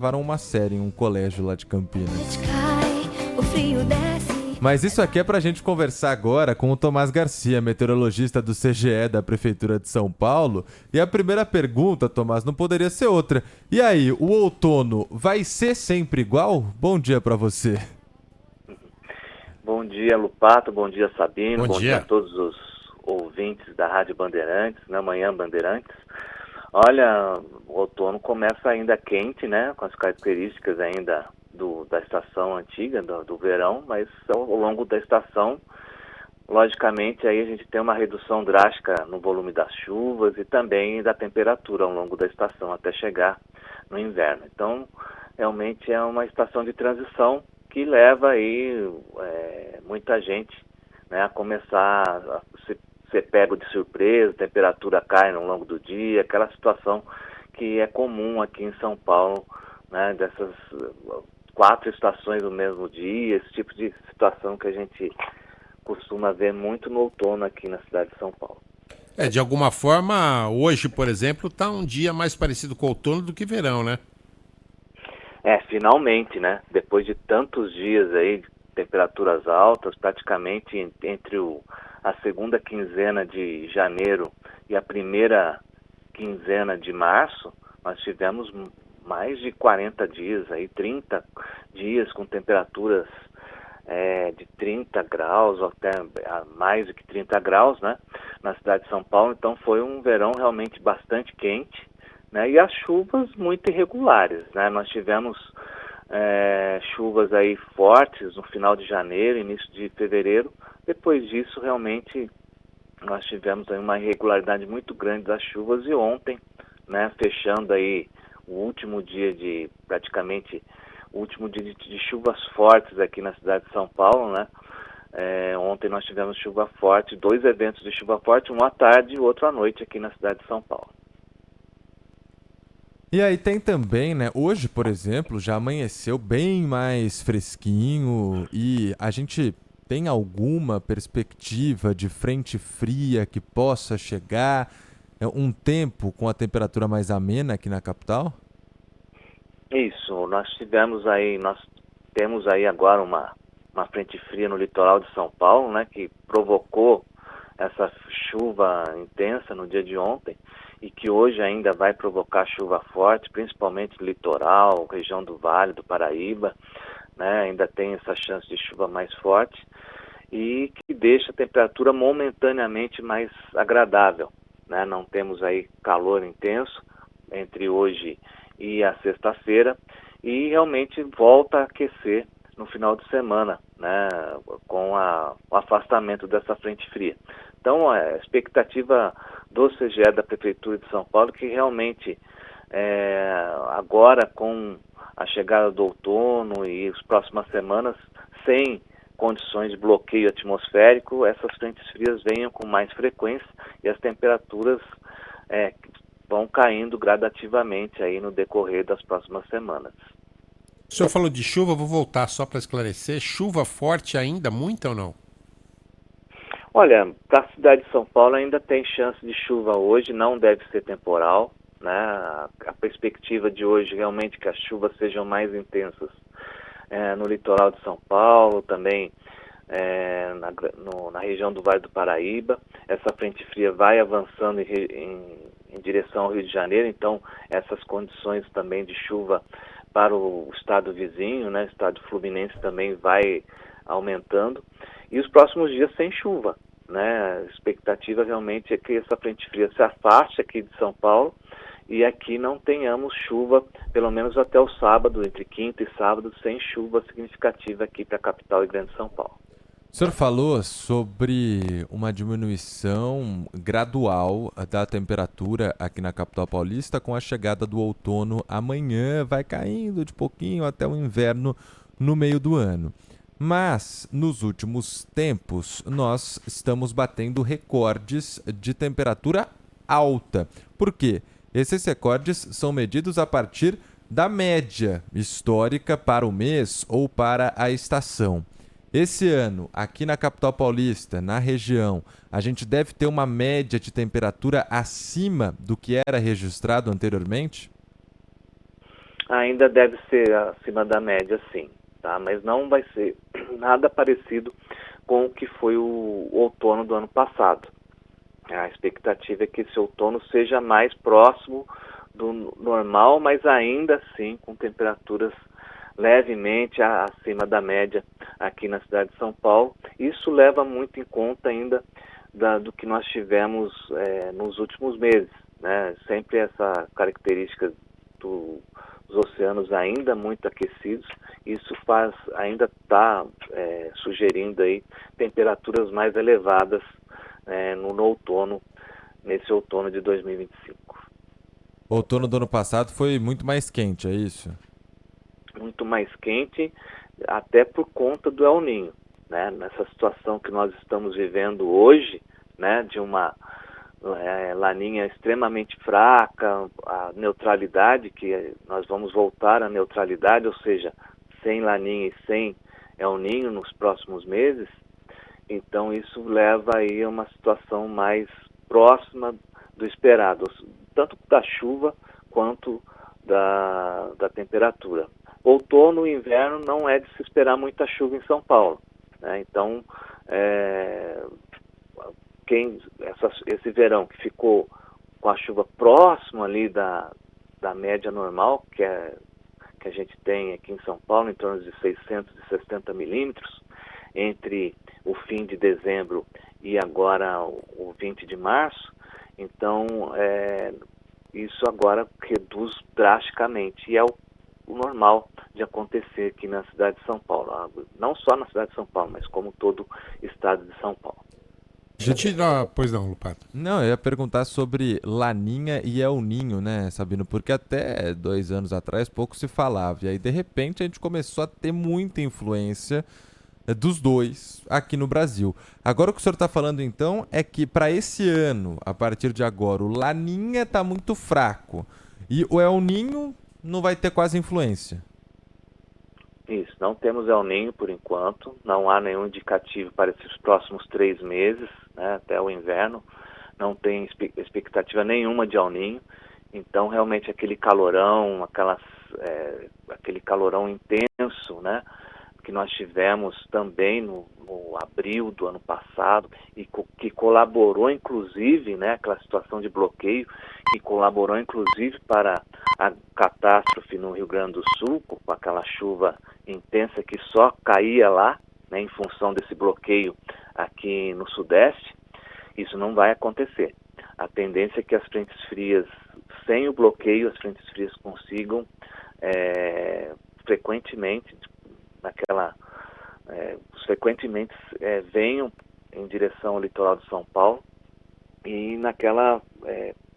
gravaram uma série em um colégio lá de Campinas. Mas isso aqui é pra gente conversar agora com o Tomás Garcia, meteorologista do CGE da Prefeitura de São Paulo. E a primeira pergunta, Tomás, não poderia ser outra. E aí, o outono vai ser sempre igual? Bom dia pra você. Bom dia, Lupato. Bom dia, Sabino. Bom dia A todos os ouvintes da Rádio Bandeirantes, na Manhã Bandeirantes. Olha, o outono começa ainda quente, né? Com as características ainda da estação antiga, do verão, mas ao longo da estação, logicamente, aí a gente tem uma redução drástica no volume das chuvas e também da temperatura ao longo da estação, até chegar no inverno. Então, realmente é uma estação de transição que leva aí muita gente, né, a começar a ser pego de surpresa, a temperatura cai ao longo do dia, aquela situação que é comum aqui em São Paulo, né, dessas 4 estações no mesmo dia, esse tipo de situação que a gente costuma ver muito no outono aqui na cidade de São Paulo. De alguma forma, hoje, por exemplo, está um dia mais parecido com outono do que verão, né? Finalmente, né? Depois de tantos dias aí, de temperaturas altas, praticamente entre a segunda quinzena de janeiro e a primeira quinzena de março, nós tivemos mais de 40 dias, aí 30 dias com temperaturas de 30 graus, ou até mais do que 30 graus, né? Na cidade de São Paulo. Então foi um verão realmente bastante quente, né? E as chuvas muito irregulares, né? Nós tivemos chuvas aí fortes no final de janeiro, início de fevereiro. Depois disso, realmente, nós tivemos aí uma irregularidade muito grande das chuvas e ontem, né, fechando aí o último dia praticamente o último dia de chuvas fortes aqui na cidade de São Paulo, né? Ontem nós tivemos chuva forte, 2 eventos de chuva forte, um à tarde e outro à noite aqui na cidade de São Paulo. E aí tem também, né, hoje, por exemplo, já amanheceu bem mais fresquinho e a gente tem alguma perspectiva de frente fria que possa chegar, um tempo com a temperatura mais amena aqui na capital? Isso, nós temos aí agora uma frente fria no litoral de São Paulo, né, que provocou essa chuva intensa no dia de ontem e que hoje ainda vai provocar chuva forte, principalmente no litoral, região do Vale do Paraíba, né, ainda tem essa chance de chuva mais forte e que deixa a temperatura momentaneamente mais agradável, né? Não temos aí calor intenso entre hoje e a sexta-feira e realmente volta a aquecer no final de semana, né, com o afastamento dessa frente fria. Então, a expectativa do CGE da Prefeitura de São Paulo que realmente, agora com a chegada do outono e as próximas semanas, sem condições de bloqueio atmosférico, essas frentes frias venham com mais frequência e as temperaturas vão caindo gradativamente aí no decorrer das próximas semanas. O senhor falou de chuva, vou voltar só para esclarecer. Chuva forte ainda, muita ou não? Olha, para a cidade de São Paulo ainda tem chance de chuva hoje, não deve ser temporal, né? A perspectiva de hoje realmente é que as chuvas sejam mais intensas no litoral de São Paulo, também na região do Vale do Paraíba. Essa frente fria vai avançando em direção ao Rio de Janeiro, então essas condições também de chuva para o estado vizinho, né, o estado fluminense também vai aumentando. E os próximos dias sem chuva, né? A expectativa realmente é que essa frente fria se afaste aqui de São Paulo e aqui não tenhamos chuva, pelo menos até o sábado, entre quinta e sábado, sem chuva significativa aqui para a capital e Grande São Paulo. O senhor falou sobre uma diminuição gradual da temperatura aqui na capital paulista com a chegada do outono amanhã, vai caindo de pouquinho até o inverno no meio do ano. Mas, nos últimos tempos, nós estamos batendo recordes de temperatura alta. Por quê? Esses recordes são medidos a partir da média histórica para o mês ou para a estação. Esse ano, aqui na capital paulista, na região, a gente deve ter uma média de temperatura acima do que era registrado anteriormente? ainda deve ser acima da média, sim, tá? Mas não vai ser nada parecido com o que foi o outono do ano passado. A expectativa é que esse outono seja mais próximo do normal, mas ainda assim com temperaturas levemente acima da média aqui na cidade de São Paulo. Isso leva muito em conta ainda do que nós tivemos nos últimos meses, né? Sempre essa característica dos oceanos ainda muito aquecidos, isso ainda está sugerindo aí temperaturas mais elevadas no outono, nesse outono de 2025. O outono do ano passado foi muito mais quente, é isso? Muito mais quente, até por conta do El Niño, né? Nessa situação que nós estamos vivendo hoje, né, de uma laninha extremamente fraca, a neutralidade, que nós vamos voltar à neutralidade, ou seja, sem laninha e sem El Niño nos próximos meses. Então isso leva aí a uma situação mais próxima do esperado, tanto da chuva quanto da temperatura. Outono e inverno não é de se esperar muita chuva em São Paulo, né? Então, esse verão que ficou com a chuva próxima ali da média normal, que a gente tem aqui em São Paulo, em torno de 660 milímetros, entre o fim de dezembro e agora o 20 de março, então isso agora reduz drasticamente, e é o normal de acontecer aqui na cidade de São Paulo, não só na cidade de São Paulo, mas como todo o estado de São Paulo. Pois não, Lupato. Não, eu ia perguntar sobre Laninha e El Ninho, né, Sabino? Porque até 2 anos atrás pouco se falava. E aí, de repente, a gente começou a ter muita influência dos dois aqui no Brasil. Agora, o que o senhor está falando, então, é que para esse ano, a partir de agora, o Laninha está muito fraco. E o El Ninho não vai ter quase influência. Isso, não temos El Niño por enquanto, não há nenhum indicativo para esses próximos 3 meses, né, até o inverno, não tem expectativa nenhuma de El Niño, então realmente aquele calorão, aquele calorão intenso, né, que nós tivemos também no abril do ano passado e que colaborou inclusive, né, aquela situação de bloqueio, que colaborou inclusive para a catástrofe no Rio Grande do Sul, com aquela chuva intensa que só caía lá, né, em função desse bloqueio aqui no Sudeste. Isso não vai acontecer. A tendência é que as frentes frias, sem o bloqueio, as frentes frias consigam frequentemente venham em direção ao litoral de São Paulo e naquela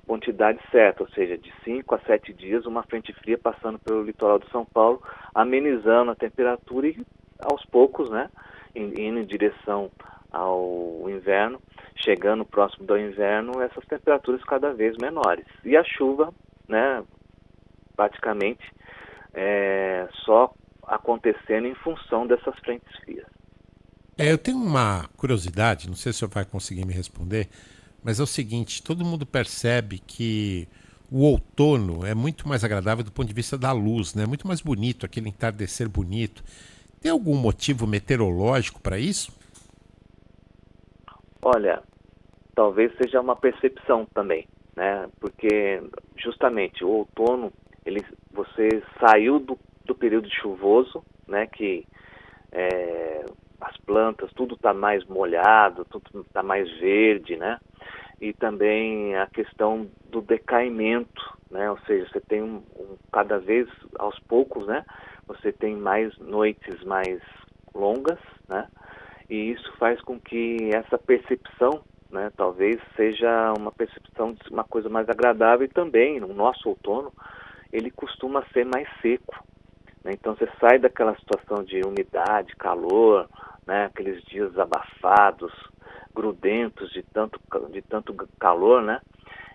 quantidade certa, ou seja, de 5 a 7 dias, uma frente fria passando pelo litoral de São Paulo, amenizando a temperatura e aos poucos, né, indo em direção ao inverno, chegando próximo do inverno, essas temperaturas cada vez menores. E a chuva, né, praticamente só acontecendo em função dessas frentes frias. Eu tenho uma curiosidade, não sei se o senhor vai conseguir me responder, mas é o seguinte, todo mundo percebe que o outono é muito mais agradável do ponto de vista da luz, né? Muito mais bonito, aquele entardecer bonito. Tem algum motivo meteorológico para isso? Olha, talvez seja uma percepção também, né? Porque justamente o outono, você saiu do período chuvoso, né? Que as plantas, tudo está mais molhado, tudo está mais verde, né? E também a questão do decaimento, né? Ou seja, você tem cada vez aos poucos, né? Você tem mais noites mais longas, né? E isso faz com que essa percepção, né, talvez seja uma percepção de uma coisa mais agradável. E também no nosso outono ele costuma ser mais seco, né? Então você sai daquela situação de umidade, calor, né, aqueles dias abafados, grudentos de tanto calor, né?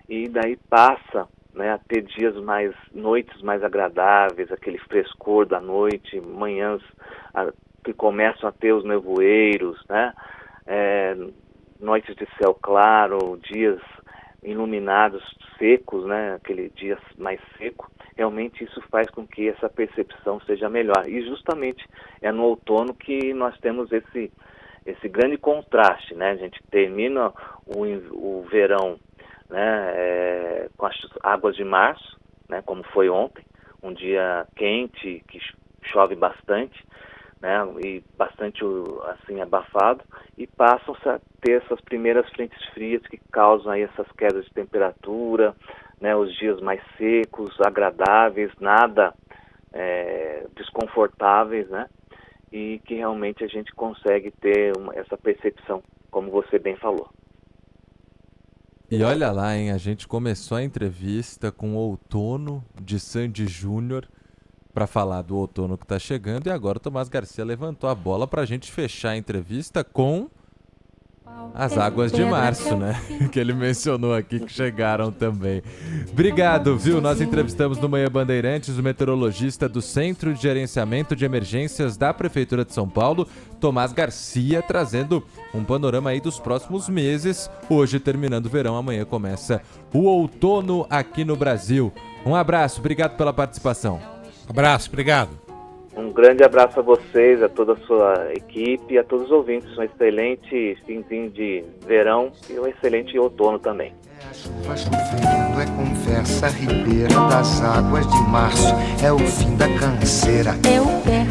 E daí passa, né, a ter noites mais agradáveis, aquele frescor da noite, manhãs que começam a ter os nevoeiros, né? Noites de céu claro, dias iluminados, secos, né, aquele dia mais seco, realmente isso faz com que essa percepção seja melhor. E justamente é no outono que nós temos esse grande contraste, né? A gente termina o verão, né, com as águas de março, né, como foi ontem, um dia quente, que chove bastante, né, e bastante assim abafado, e passam-se a ter essas primeiras frentes frias que causam aí essas quedas de temperatura, né, os dias mais secos, agradáveis, nada desconfortáveis, né, e que realmente a gente consegue ter essa percepção, como você bem falou. E olha lá, hein? A gente começou a entrevista com o outono de Sandy Júnior para falar do outono que está chegando, e agora o Tomás Garcia levantou a bola para a gente fechar a entrevista com as águas de março, né? Que ele mencionou aqui que chegaram também. Obrigado, viu? Nós entrevistamos no Manhã Bandeirantes o meteorologista do Centro de Gerenciamento de Emergências da Prefeitura de São Paulo, Tomás Garcia, trazendo um panorama aí dos próximos meses. Hoje, terminando o verão, amanhã começa o outono aqui no Brasil. Um abraço, obrigado pela participação. Abraço, obrigado. Um grande abraço a vocês, a toda a sua equipe e a todos os ouvintes. Um excelente finzinho de verão e um excelente outono também. É a chuva chovendo, é conversa ribeira das águas de março, é o fim da canseira. É o pé